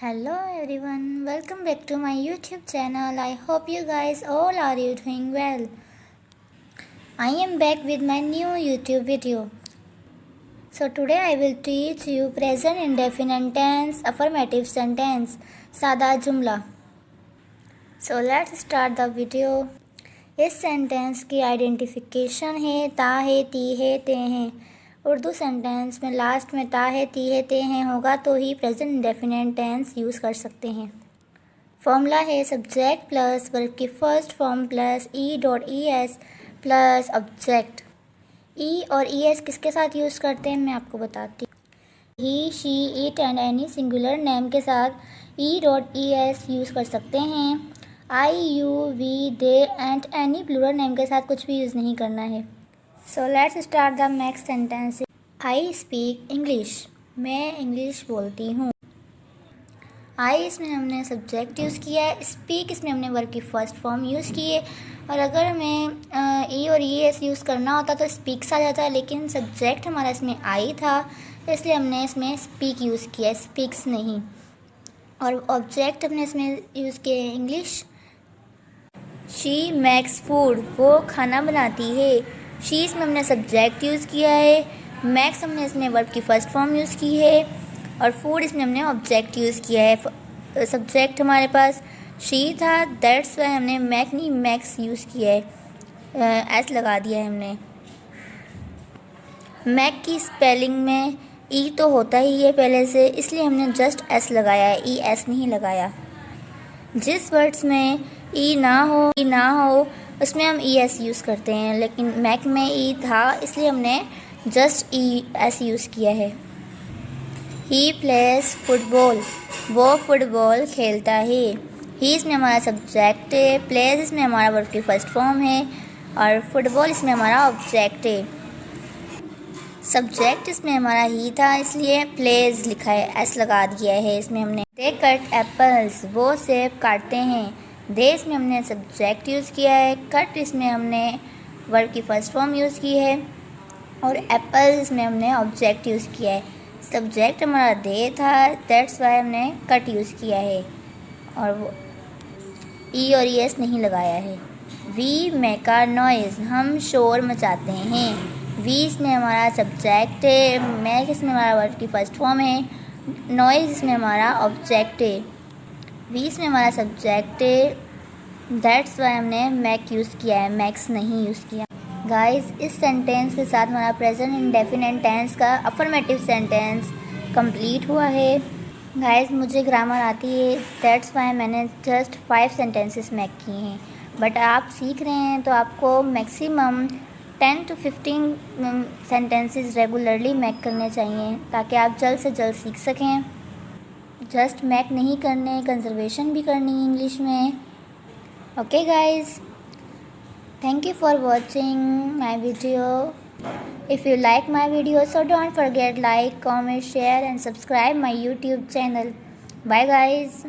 Hello everyone, welcome back to my YouTube channel. I hope you guys all are doing well. I am back with my new YouTube video. So today I will teach you present indefinite tense affirmative sentence सादा जुमला. So let's start the video. इस sentence की identification है ता है ती है ते हैं. उर्दू सेंटेंस में लास्ट में ता है ती है ते हैं होगा तो ही प्रेजेंट इंडेफिनिट टेंस यूज़ कर सकते हैं. फॉर्मूला है सब्जेक्ट प्लस वर्ब की first form plus e.es plus object. E और es किसके साथ यूज़ करते हैं मैं आपको बताती हूँ. He she it and any singular name के साथ e.es यूज़ कर सकते हैं. I you we they and any plural name के साथ कुछ भी यूज़ नहीं करना है. So let's start the next sentence. I speak English. मैं इंग्लिश बोलती हूँ. आई इसमें हमने सब्जेक्ट यूज़ किया है. स्पीक इसमें हमने वर्ब की फर्स्ट फॉर्म यूज़ की है. और अगर हमें ई और ई एस यूज़ करना होता तो स्पीक्स आ जाता है, लेकिन सब्जेक्ट हमारा इसमें आई था इसलिए हमने इसमें स्पीक यूज़ किया है, स्पीक्स नहीं. और ऑब्जेक्ट हमने इसमें यूज़ किया है इंग्लिश. She makes food. वो खाना बनाती है. शी इसमें हमने सब्जेक्ट यूज़ किया है. मैक्स हमने इसमें वर्ब की फर्स्ट फॉर्म यूज़ की है. और फूड इसमें हमने ऑब्जेक्ट यूज़ किया है. सब्जेक्ट हमारे पास शी था, दैट्स वाई हमने मैक नहीं मैक्स यूज़ किया है. एस लगा दिया है हमने. मैक की स्पेलिंग में ई तो होता ही है पहले से, इसलिए हमने जस्ट एस लगाया है, ई एस नहीं लगाया. जिस वर्ड्स में ई ना हो उसमें हम ई एस यूज़ करते हैं, लेकिन मैक में ई था इसलिए हमने जस्ट ई एस यूज़ किया है. ही प्लेस फुटबॉल. वो फुटबॉल खेलता है. ही इसमें हमारा सब्जेक्ट है. प्लेस इसमें हमारा वर्ब की फर्स्ट फॉर्म है. और फुटबॉल इसमें हमारा ऑब्जेक्ट है. सब्जेक्ट इसमें हमारा ही था इसलिए प्लेस लिखा है, एस लगा दिया है इसमें हमने. दे कट एप्पल्स. वो सेब काटते हैं. दे इसमें हमने सब्जेक्ट यूज़ किया है. कट इसमें हमने वर्ब की फर्स्ट फॉर्म यूज़ की है. और एप्पल इसमें हमने ऑब्जेक्ट यूज़ किया है. सब्जेक्ट हमारा दे था, दैट्स वाई हमने कट यूज़ किया है और वो ई और ई एस नहीं लगाया है. We make a noise. हम शोर मचाते हैं. वी इसमें हमारा सब्जेक्ट है. मैक इसमें हमारा वर्ब की फर्स्ट फॉर्म है. नॉइज़ इसमें हमारा ऑब्जेक्ट है. वी इसमें हमारा सब्जेक्ट है, दैट्स वाई हमने मैक यूज़ किया है, मैक्स नहीं यूज़ किया. गाइस, इस सेंटेंस के साथ हमारा प्रेजेंट इंडेफिनिट टेंस का अफर्मेटिव सेंटेंस कंप्लीट हुआ है. गाइस, मुझे ग्रामर आती है, दैट्स वाई मैंने जस्ट 5 सेंटेंसेस मेक किए हैं. बट आप सीख रहे हैं तो आपको maximum 10 to 15 sentences regularly make करने चाहिए ताकि आप जल्द से जल्द सीख सकें. जस्ट मेक नहीं करने, कंजर्वेशन भी करनी है इंग्लिश में. Okay guys, thank you for watching my video. If you like my video, so don't forget like, comment, share and subscribe my YouTube channel. Bye guys.